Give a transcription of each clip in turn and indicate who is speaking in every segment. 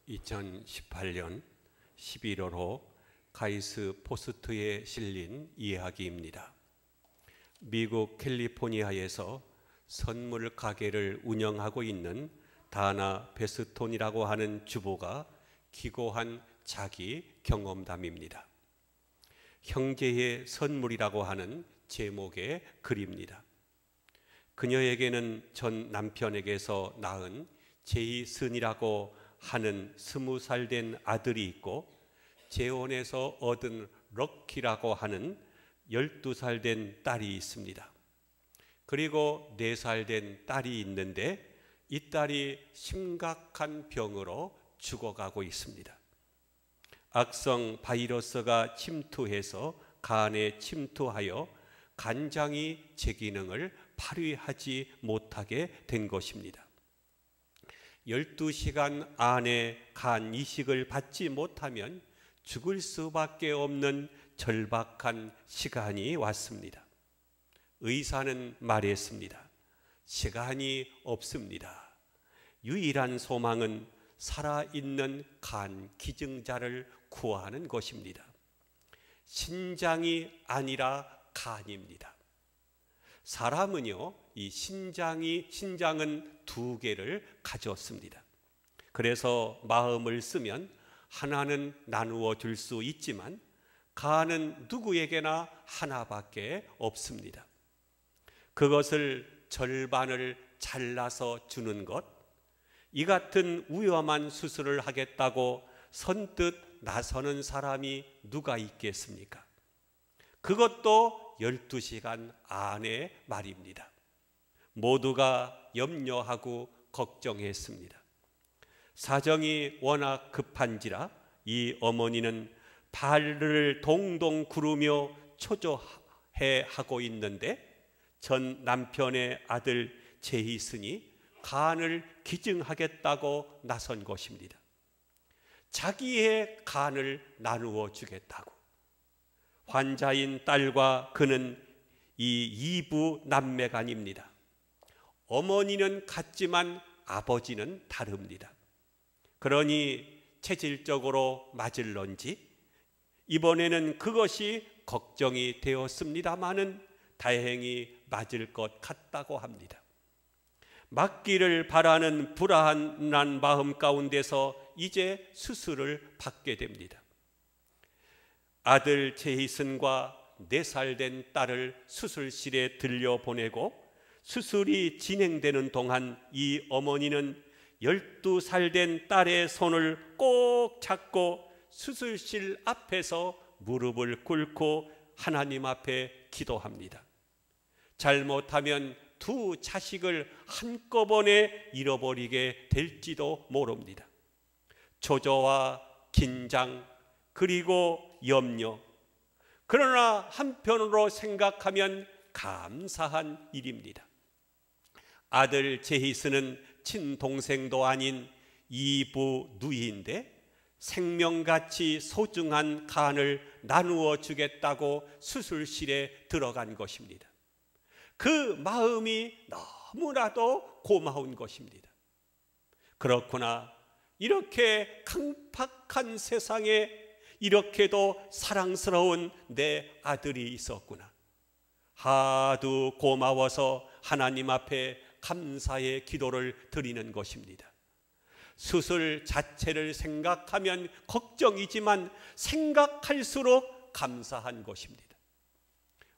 Speaker 1: 2018년 11월호 가이스 포스트에 실린 이야기입니다. 미국 캘리포니아에서 선물 가게를 운영하고 있는 다나 베스톤이라고 하는 주부가 기고한 자기 경험담입니다. 형제의 선물이라고 하는 제목의 글입니다. 그녀에게는 전 남편에게서 낳은 제이슨이라고 하는 20살 된 아들이 있고, 재혼해서 얻은 럭키라고 하는 12살 된 딸이 있습니다. 그리고 4살 된 딸이 있는데, 이 딸이 심각한 병으로 죽어가고 있습니다. 악성 바이러스가 침투해서 간에 침투하여 간장이 제 기능을 발휘하지 못하게 된 것입니다. 12시간 안에 간 이식을 받지 못하면 죽을 수밖에 없는 절박한 시간이 왔습니다. 의사는 말했습니다. 시간이 없습니다. 유일한 소망은 살아있는 간 기증자를 구하는 것입니다. 신장이 아니라 간입니다. 사람은요, 이 신장은 2개를 가졌습니다. 그래서 마음을 쓰면 하나는 나누어 줄 수 있지만 간은 누구에게나 하나밖에 없습니다. 그것을 절반을 잘라서 주는 것, 이 같은 위험한 수술을 하겠다고 선뜻 나서는 사람이 누가 있겠습니까? 그것도 12시간 안에 말입니다. 모두가 염려하고 걱정했습니다. 사정이 워낙 급한지라 이 어머니는 발을 동동 구르며 초조해 하고 있는데, 전 남편의 아들 제이슨이 간을 기증하겠다고 나선 것입니다. 자기의 간을 나누어 주겠다고. 환자인 딸과 그는 이 2부 남매간입니다. 어머니는 같지만 아버지는 다릅니다. 그러니 체질적으로 맞을런지 이번에는 그것이 걱정이 되었습니다마는 다행히 맞을 것 같다고 합니다. 맞기를 바라는 불안한 마음 가운데서 이제 수술을 받게 됩니다. 아들 제이슨과 4살 된 딸을 수술실에 들려보내고 수술이 진행되는 동안 이 어머니는 12살 된 딸의 손을 꼭 잡고 수술실 앞에서 무릎을 꿇고 하나님 앞에 기도합니다. 잘못하면 2 자식을 한꺼번에 잃어버리게 될지도 모릅니다. 초조와 긴장, 그리고 염려, 그러나 한편으로 생각하면 감사한 일입니다. 아들 제이슨은 친동생도 아닌 2부 누이인데 생명같이 소중한 간을 나누어 주겠다고 수술실에 들어간 것입니다. 그 마음이 너무나도 고마운 것입니다. 그렇구나, 이렇게 강팍한 세상에 이렇게도 사랑스러운 내 아들이 있었구나. 하도 고마워서 하나님 앞에 감사의 기도를 드리는 것입니다. 수술 자체를 생각하면 걱정이지만 생각할수록 감사한 것입니다.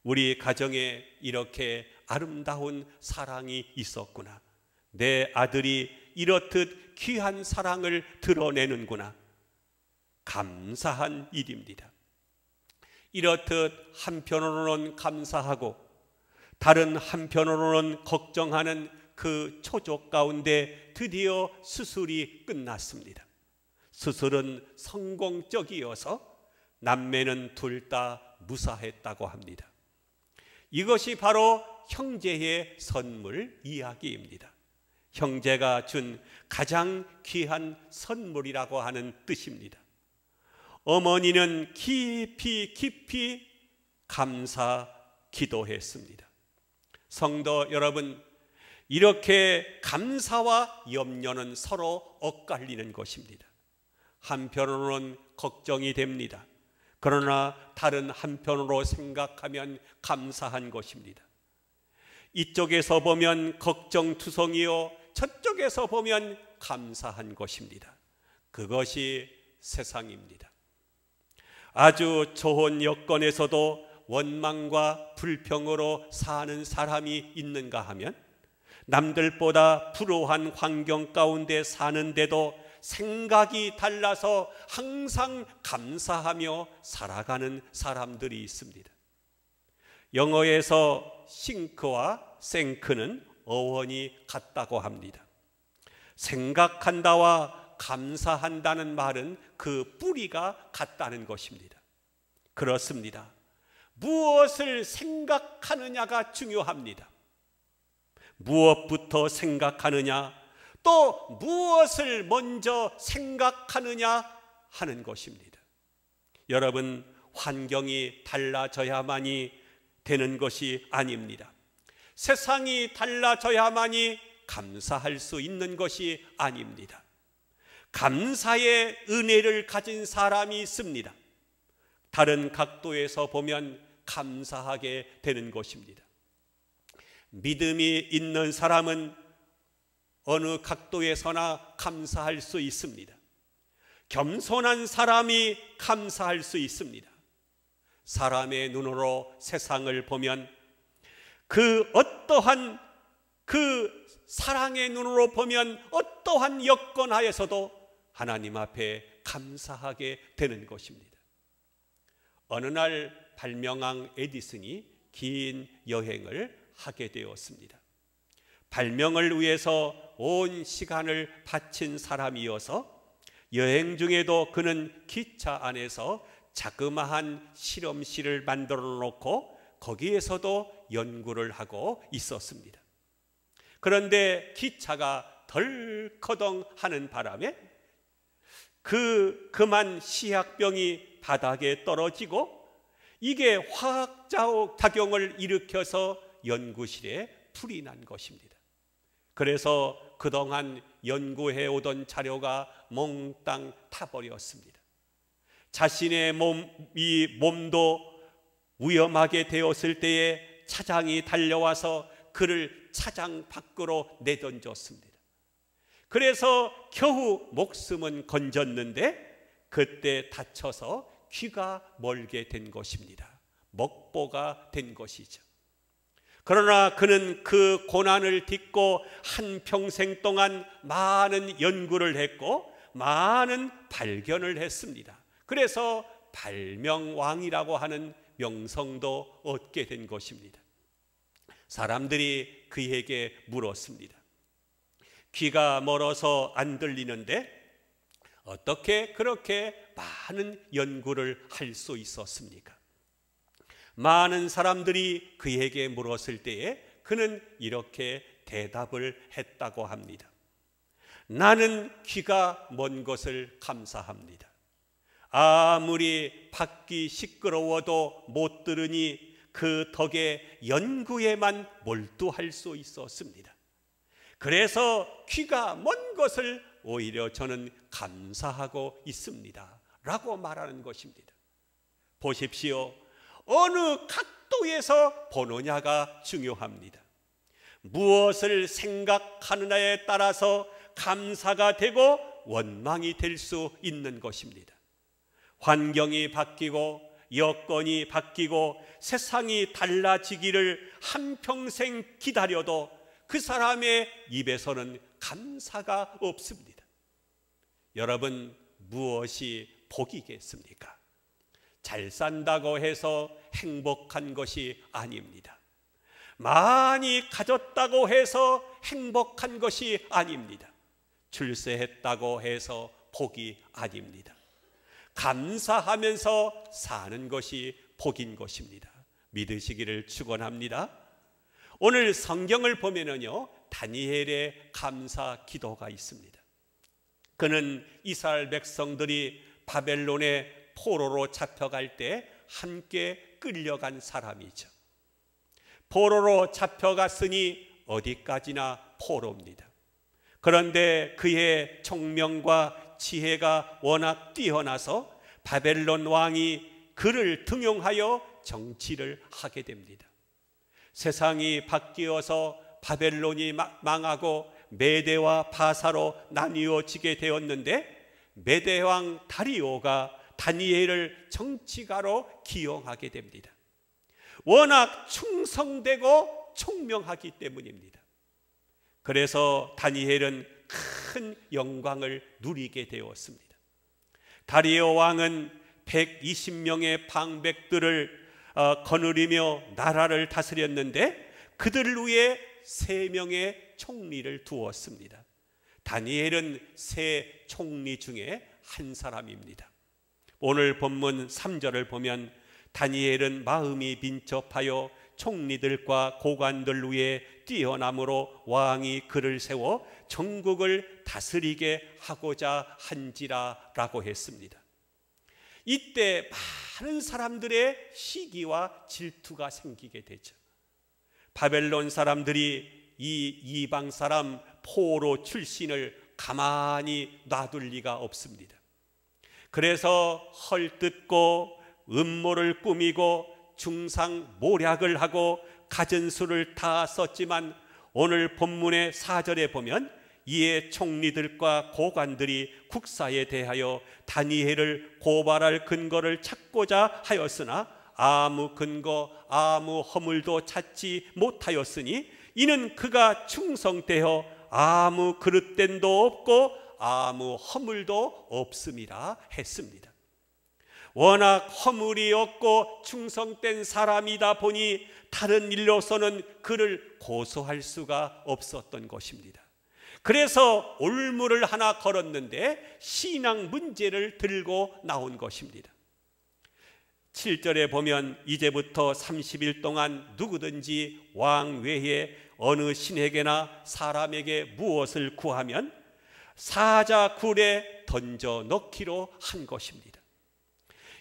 Speaker 1: 우리 가정에 이렇게 아름다운 사랑이 있었구나. 내 아들이 이렇듯 귀한 사랑을 드러내는구나. 감사한 일입니다. 이렇듯 한편으로는 감사하고 다른 한편으로는 걱정하는 그 초조 가운데 드디어 수술이 끝났습니다. 수술은 성공적이어서 남매는 둘 다 무사했다고 합니다. 이것이 바로 형제의 선물 이야기입니다. 형제가 준 가장 귀한 선물이라고 하는 뜻입니다. 어머니는 깊이 감사 기도했습니다. 성도 여러분, 이렇게 감사와 염려는 서로 엇갈리는 것입니다. 한편으로는 걱정이 됩니다. 그러나 다른 한편으로 생각하면 감사한 것입니다. 이쪽에서 보면 걱정투성이요, 저쪽에서 보면 감사한 것입니다. 그것이 세상입니다. 아주 좋은 여건에서도 원망과 불평으로 사는 사람이 있는가 하면, 남들보다 불우한 환경 가운데 사는데도 생각이 달라서 항상 감사하며 살아가는 사람들이 있습니다. 영어에서 싱크와 생크는 어원이 같다고 합니다. 생각한다와 감사한다는 말은 그 뿌리가 같다는 것입니다. 그렇습니다. 무엇을 생각하느냐가 중요합니다. 무엇부터 생각하느냐, 또 무엇을 먼저 생각하느냐 하는 것입니다. 여러분, 환경이 달라져야만이 되는 것이 아닙니다. 세상이 달라져야만이 감사할 수 있는 것이 아닙니다. 감사의 은혜를 가진 사람이 있습니다. 다른 각도에서 보면 감사하게 되는 것입니다. 믿음이 있는 사람은 어느 각도에서나 감사할 수 있습니다. 겸손한 사람이 감사할 수 있습니다. 사람의 눈으로 세상을 보면 그 어떠한 그 사랑의 눈으로 보면 어떠한 여건 하에서도 하나님 앞에 감사하게 되는 것입니다. 어느 날 발명왕 에디슨이 긴 여행을 하게 되었습니다. 발명을 위해서 온 시간을 바친 사람이어서 여행 중에도 그는 기차 안에서 자그마한 실험실을 만들어 놓고 거기에서도 연구를 하고 있었습니다. 그런데 기차가 덜커덩 하는 바람에 그만 시약병이 바닥에 떨어지고 이게 화학작용을 일으켜서 연구실에 불이 난 것입니다. 그래서 그동안 연구해 오던 자료가 몽땅 타버렸습니다. 자신의 몸도 위험하게 되었을 때에 차장이 달려와서 그를 차장 밖으로 내던졌습니다. 그래서 겨우 목숨은 건졌는데 그때 다쳐서 귀가 멀게 된 것입니다. 먹보가 된 것이죠. 그러나 그는 그 고난을 딛고 한평생 동안 많은 연구를 했고 많은 발견을 했습니다. 그래서 발명왕이라고 하는 명성도 얻게 된 것입니다. 사람들이 그에게 물었습니다. 귀가 멀어서 안 들리는데 어떻게 그렇게 많은 연구를 할 수 있었습니까? 많은 사람들이 그에게 물었을 때에 그는 이렇게 대답을 했다고 합니다. 나는 귀가 먼 것을 감사합니다. 아무리 밖이 시끄러워도 못 들으니 그 덕에 연구에만 몰두할 수 있었습니다. 그래서 귀가 먼 것을 오히려 저는 감사하고 있습니다 라고 말하는 것입니다. 보십시오. 어느 각도에서 보느냐가 중요합니다. 무엇을 생각하느냐에 따라서 감사가 되고 원망이 될 수 있는 것입니다. 환경이 바뀌고 여건이 바뀌고 세상이 달라지기를 한평생 기다려도 그 사람의 입에서는 감사가 없습니다. 여러분, 무엇이 복이겠습니까? 잘 산다고 해서 행복한 것이 아닙니다. 많이 가졌다고 해서 행복한 것이 아닙니다. 출세했다고 해서 복이 아닙니다. 감사하면서 사는 것이 복인 것입니다. 믿으시기를 축원합니다. 오늘 성경을 보면은요, 다니엘의 감사 기도가 있습니다. 그는 이스라엘 백성들이 바벨론의 포로로 잡혀갈 때 함께 끌려간 사람이죠. 포로로 잡혀갔으니 어디까지나 포로입니다. 그런데 그의 총명과 지혜가 워낙 뛰어나서 바벨론 왕이 그를 등용하여 정치를 하게 됩니다. 세상이 바뀌어서 바벨론이 망하고 메대와 바사로 나뉘어지게 되었는데, 메대왕 다리오가 다니엘을 정치가로 기용하게 됩니다. 워낙 충성되고 총명하기 때문입니다. 그래서 다니엘은 큰 영광을 누리게 되었습니다. 다리오 왕은 120명의 방백들을 거느리며 나라를 다스렸는데, 그들을 위해 3명의 총리를 두었습니다. 다니엘은 3 총리 중에 한 사람입니다. 오늘 본문 3절을 보면 다니엘은 마음이 민첩하여 총리들과 고관들 위에 뛰어남으로 왕이 그를 세워 전국을 다스리게 하고자 한지라 라고 했습니다. 이때 많은 사람들의 시기와 질투가 생기게 되죠. 바벨론 사람들이 이 이방 사람 포로 출신을 가만히 놔둘 리가 없습니다. 그래서 헐뜯고 음모를 꾸미고 중상모략을 하고 갖은 수를 다 썼지만, 오늘 본문의 4절에 보면 이에 총리들과 고관들이 국사에 대하여 다니엘을 고발할 근거를 찾고자 하였으나 아무 근거 아무 허물도 찾지 못하였으니, 이는 그가 충성되어 아무 그릇됨도 없고 아무 허물도 없음이라 했습니다. 워낙 허물이 없고 충성된 사람이다 보니 다른 일로서는 그를 고소할 수가 없었던 것입니다. 그래서 올무를 하나 걸었는데 신앙 문제를 들고 나온 것입니다. 7절에 보면 이제부터 30일 동안 누구든지 왕 외에 어느 신에게나 사람에게 무엇을 구하면 사자굴에 던져 넣기로 한 것입니다.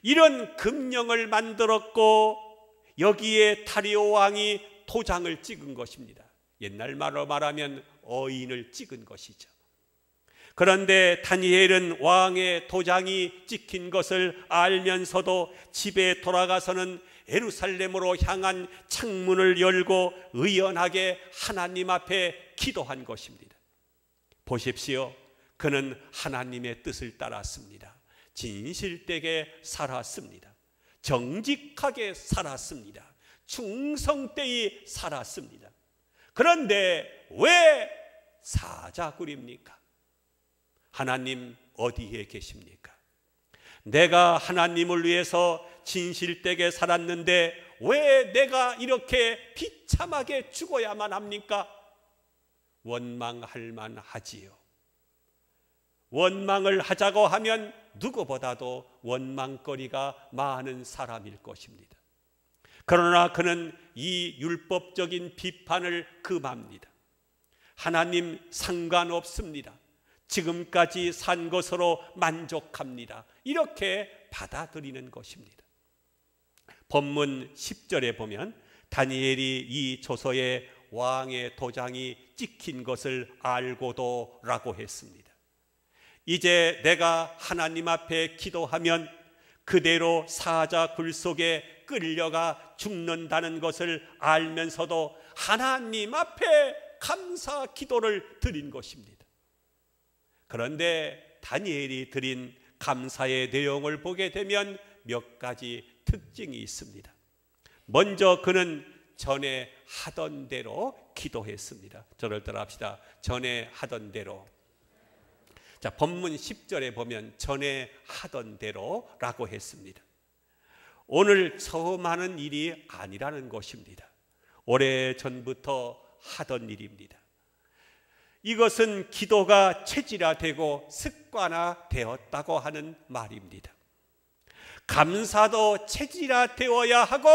Speaker 1: 이런 금령을 만들었고 여기에 다리오 왕이 도장을 찍은 것입니다. 옛날 말로 말하면 어인을 찍은 것이죠. 그런데 다니엘은 왕의 도장이 찍힌 것을 알면서도 집에 돌아가서는 예루살렘으로 향한 창문을 열고 의연하게 하나님 앞에 기도한 것입니다. 보십시오. 그는 하나님의 뜻을 따랐습니다. 진실되게 살았습니다. 정직하게 살았습니다. 충성되이 살았습니다. 그런데 왜 사자굴입니까? 하나님 어디에 계십니까? 내가 하나님을 위해서 진실되게 살았는데 왜 내가 이렇게 비참하게 죽어야만 합니까? 원망할 만하지요. 원망을 하자고 하면 누구보다도 원망거리가 많은 사람일 것입니다. 그러나 그는 이 율법적인 비판을 금합니다. 하나님 상관없습니다. 지금까지 산 것으로 만족합니다. 이렇게 받아들이는 것입니다. 본문 10절에 보면 다니엘이 이 조서에 왕의 도장이 찍힌 것을 알고도 라고 했습니다. 이제 내가 하나님 앞에 기도하면 그대로 사자굴 속에 끌려가 죽는다는 것을 알면서도 하나님 앞에 감사 기도를 드린 것입니다. 그런데 다니엘이 드린 감사의 내용을 보게 되면 몇 가지 특징이 있습니다. 먼저 그는 전에 하던 대로 기도했습니다. 저를 따라합시다. 전에 하던 대로. 자, 본문 10절에 보면 전에 하던 대로 라고 했습니다. 오늘 처음 하는 일이 아니라는 것입니다. 오래전부터 하던 일입니다. 이것은 기도가 체질화되고 습관화되었다고 하는 말입니다. 감사도 체질화되어야 하고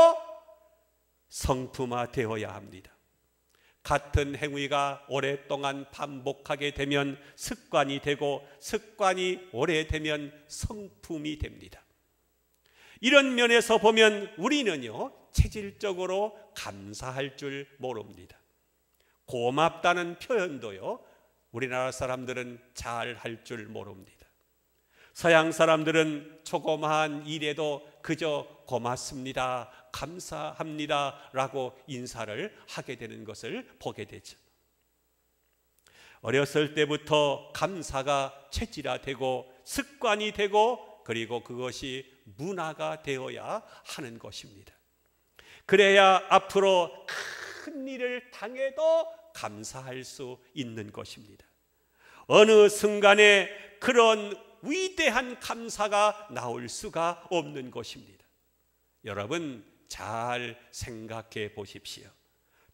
Speaker 1: 성품화되어야 합니다. 같은 행위가 오랫동안 반복하게 되면 습관이 되고 습관이 오래되면 성품이 됩니다. 이런 면에서 보면 우리는요, 체질적으로 감사할 줄 모릅니다. 고맙다는 표현도요, 우리나라 사람들은 잘 할 줄 모릅니다. 서양 사람들은 조그마한 일에도 그저 고맙습니다, 감사합니다 라고 인사를 하게 되는 것을 보게 되죠. 어렸을 때부터 감사가 체질화되고 습관이 되고 그리고 그것이 문화가 되어야 하는 것입니다. 그래야 앞으로 큰 일을 당해도 감사할 수 있는 것입니다. 어느 순간에 그런 위대한 감사가 나올 수가 없는 것입니다. 여러분 잘 생각해 보십시오.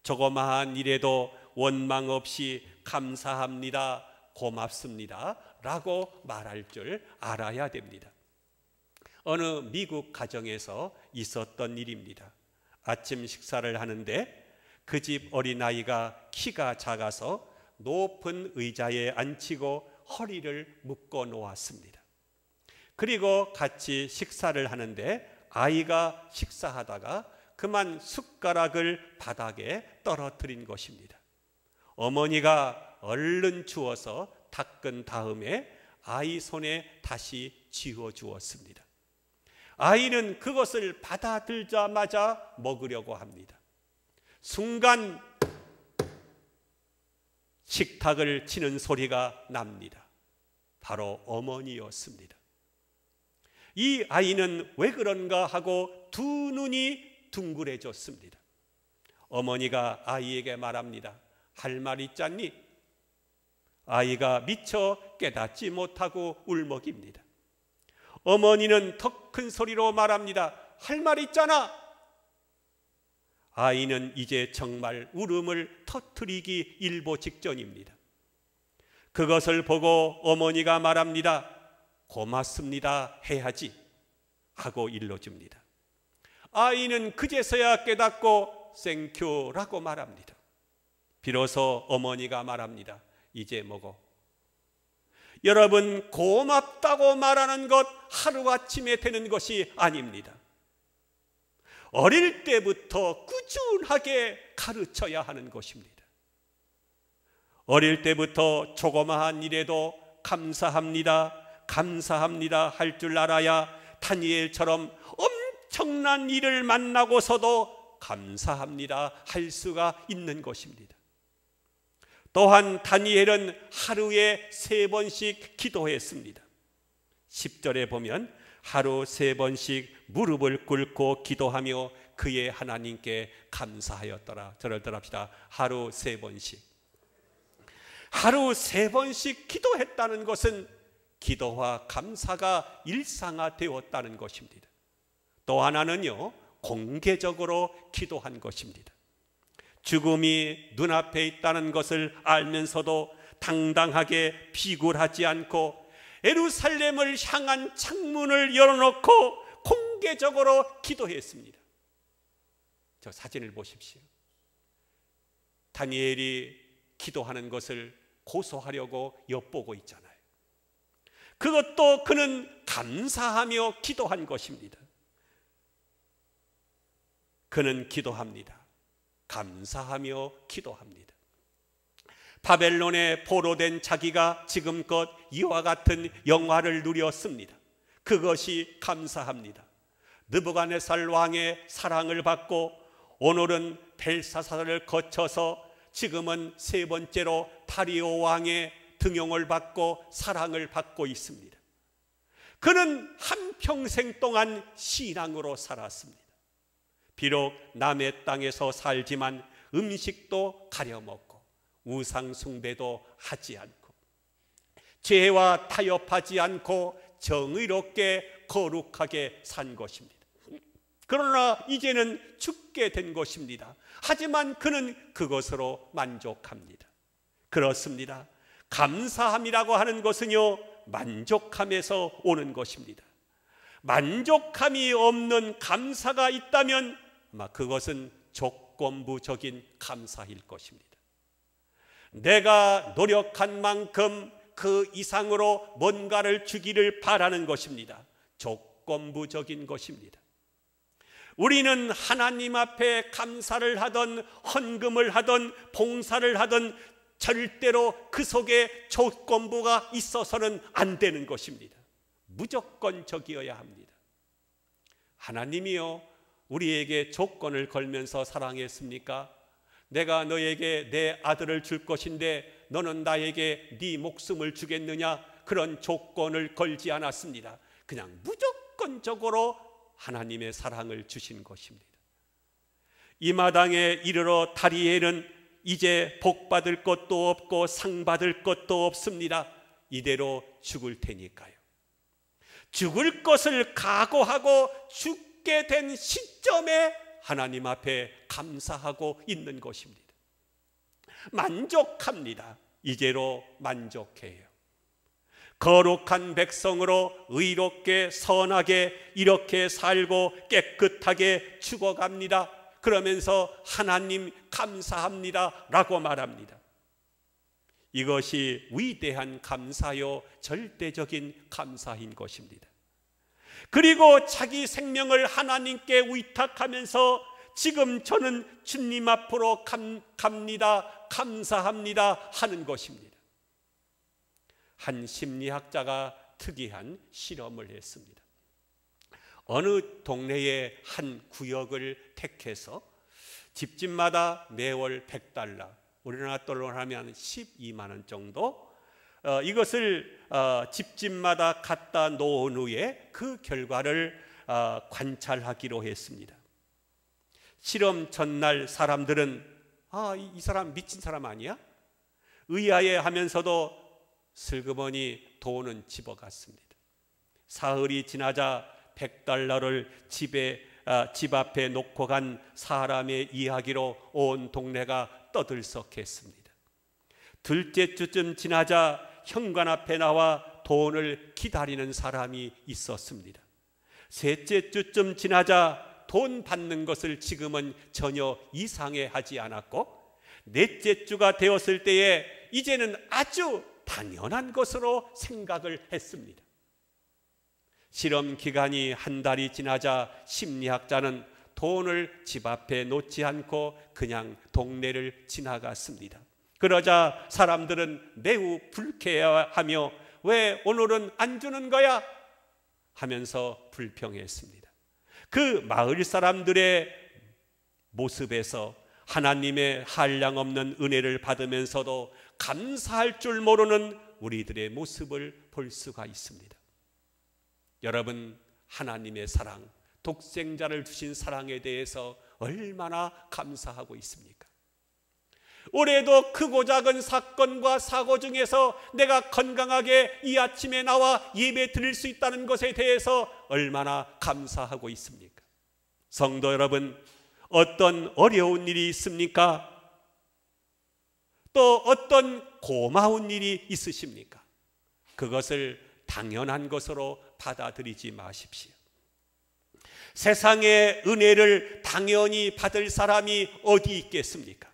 Speaker 1: 조그마한 일에도 원망 없이 감사합니다, 고맙습니다 라고 말할 줄 알아야 됩니다. 어느 미국 가정에서 있었던 일입니다. 아침 식사를 하는데 그 집 어린아이가 키가 작아서 높은 의자에 앉히고 허리를 묶어 놓았습니다. 그리고 같이 식사를 하는데 아이가 식사하다가 그만 숟가락을 바닥에 떨어뜨린 것입니다. 어머니가 얼른 주워서 닦은 다음에 아이 손에 다시 쥐어 주었습니다. 아이는 그것을 받아들자마자 먹으려고 합니다. 순간 식탁을 치는 소리가 납니다. 바로 어머니였습니다. 이 아이는 왜 그런가 하고 두 눈이 둥그레졌습니다. 어머니가 아이에게 말합니다. 할 말 있잖니? 아이가 미처 깨닫지 못하고 울먹입니다. 어머니는 더 큰 소리로 말합니다. 할 말 있잖아. 아이는 이제 정말 울음을 터뜨리기 일보 직전입니다. 그것을 보고 어머니가 말합니다. 고맙습니다 해야지 하고 일러줍니다. 아이는 그제서야 깨닫고 땡큐라고 말합니다. 비로소 어머니가 말합니다. 이제 먹어. 여러분 고맙다고 말하는 것 하루아침에 되는 것이 아닙니다. 어릴 때부터 꾸준하게 가르쳐야 하는 것입니다. 어릴 때부터 조그마한 일에도 감사합니다, 감사합니다 할 줄 알아야 다니엘처럼 엄청난 일을 만나고서도 감사합니다 할 수가 있는 것입니다. 또한 다니엘은 하루에 3번씩 기도했습니다. 10절에 보면 하루 3번씩 무릎을 꿇고 기도하며 그의 하나님께 감사하였더라. 저를 따라합시다. 하루 3번씩. 하루 3번씩 기도했다는 것은 기도와 감사가 일상화되었다는 것입니다. 또 하나는요, 공개적으로 기도한 것입니다. 죽음이 눈앞에 있다는 것을 알면서도 당당하게 비굴하지 않고 예루살렘을 향한 창문을 열어놓고 공개적으로 기도했습니다. 저 사진을 보십시오. 다니엘이 기도하는 것을 고소하려고 엿보고 있잖아요. 그것도 그는 감사하며 기도한 것입니다. 그는 기도합니다. 감사하며 기도합니다. 바벨론에 포로된 자기가 지금껏 이와 같은 영화를 누렸습니다. 그것이 감사합니다. 느부갓네살 왕의 사랑을 받고 오늘은 벨사사를 거쳐서 지금은 3번째로 다리오 왕의 등용을 받고 사랑을 받고 있습니다. 그는 한평생 동안 신앙으로 살았습니다. 비록 남의 땅에서 살지만 음식도 가려먹고 우상 숭배도 하지 않고 죄와 타협하지 않고 정의롭게 거룩하게 산 것입니다. 그러나 이제는 죽게 된 것입니다. 하지만 그는 그것으로 만족합니다. 그렇습니다. 감사함이라고 하는 것은요, 만족함에서 오는 것입니다. 만족함이 없는 감사가 있다면 아마 그것은 조건부적인 감사일 것입니다. 내가 노력한 만큼 그 이상으로 뭔가를 주기를 바라는 것입니다. 조건부적인 것입니다. 우리는 하나님 앞에 감사를 하던 헌금을 하던 봉사를 하던 절대로 그 속에 조건부가 있어서는 안 되는 것입니다. 무조건적이어야 합니다. 하나님이요, 우리에게 조건을 걸면서 사랑했습니까? 내가 너에게 내 아들을 줄 것인데 너는 나에게 네 목숨을 주겠느냐? 그런 조건을 걸지 않았습니다. 그냥 무조건적으로 하나님의 사랑을 주신 것입니다. 이 마당에 이르러 다리에는 이제 복 받을 것도 없고 상 받을 것도 없습니다. 이대로 죽을 테니까요. 죽을 것을 각오하고 죽게 된 시점에 하나님 앞에 감사하고 있는 것입니다. 만족합니다. 이제로 만족해요. 거룩한 백성으로 의롭게 선하게 이렇게 살고 깨끗하게 죽어갑니다. 그러면서 하나님 감사합니다 라고 말합니다. 이것이 위대한 감사요, 절대적인 감사인 것입니다. 그리고 자기 생명을 하나님께 위탁하면서 지금 저는 주님 앞으로 갑니다, 감사합니다 하는 것입니다. 한 심리학자가 특이한 실험을 했습니다. 어느 동네의 한 구역을 택해서 집집마다 매월 $100, 우리나라 돈으로 하면 12만 원 정도, 이것을 집집마다 갖다 놓은 후에 그 결과를 관찰하기로 했습니다. 실험 전날 사람들은 이 사람 미친 사람 아니야? 의아해하면서도 슬그머니 돈은 집어갔습니다. 사흘이 지나자 $100를 집 앞에 놓고 간 사람의 이야기로 온 동네가 떠들썩했습니다. 둘째 주쯤 지나자 현관 앞에 나와 돈을 기다리는 사람이 있었습니다. 셋째 주쯤 지나자 돈 받는 것을 지금은 전혀 이상해하지 않았고, 넷째 주가 되었을 때에 이제는 아주 당연한 것으로 생각을 했습니다. 실험 기간이 한 달이 지나자 심리학자는 돈을 집 앞에 놓지 않고 그냥 동네를 지나갔습니다. 그러자 사람들은 매우 불쾌해하며 왜 오늘은 안 주는 거야? 하면서 불평했습니다. 그 마을 사람들의 모습에서 하나님의 한량없는 은혜를 받으면서도 감사할 줄 모르는 우리들의 모습을 볼 수가 있습니다. 여러분, 하나님의 사랑, 독생자를 주신 사랑에 대해서 얼마나 감사하고 있습니까? 올해도 크고 작은 사건과 사고 중에서 내가 건강하게 이 아침에 나와 예배 드릴 수 있다는 것에 대해서 얼마나 감사하고 있습니까? 성도 여러분, 어떤 어려운 일이 있습니까? 또 어떤 고마운 일이 있으십니까? 그것을 당연한 것으로 받아들이지 마십시오. 세상의 은혜를 당연히 받을 사람이 어디 있겠습니까?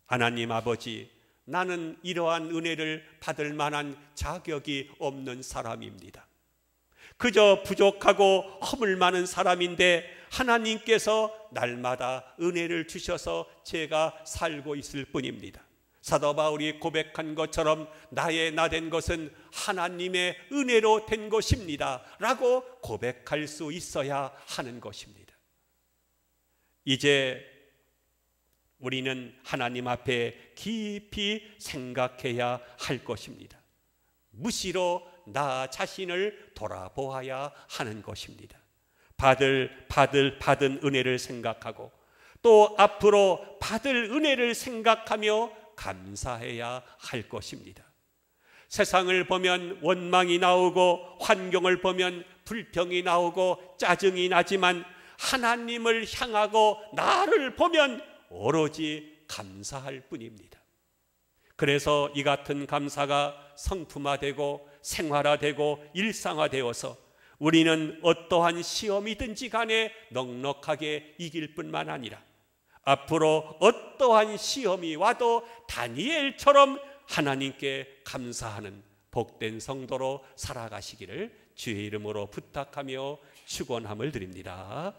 Speaker 1: 하나님 아버지, 나는 이러한 은혜를 받을 만한 자격이 없는 사람입니다. 그저 부족하고 허물 많은 사람인데 하나님께서 날마다 은혜를 주셔서 제가 살고 있을 뿐입니다. 사도 바울이 고백한 것처럼 나의 나 된 것은 하나님의 은혜로 된 것입니다 라고 고백할 수 있어야 하는 것입니다. 이제 우리는 하나님 앞에 깊이 생각해야 할 것입니다. 무시로 나 자신을 돌아보아야 하는 것입니다. 받은 은혜를 생각하고 또 앞으로 받을 은혜를 생각하며 감사해야 할 것입니다. 세상을 보면 원망이 나오고 환경을 보면 불평이 나오고 짜증이 나지만 하나님을 향하고 나를 보면 오로지 감사할 뿐입니다. 그래서 이 같은 감사가 성품화되고 생활화되고 일상화되어서 우리는 어떠한 시험이든지 간에 넉넉하게 이길 뿐만 아니라 앞으로 어떠한 시험이 와도 다니엘처럼 하나님께 감사하는 복된 성도로 살아가시기를 주의 이름으로 부탁하며 축원함을 드립니다.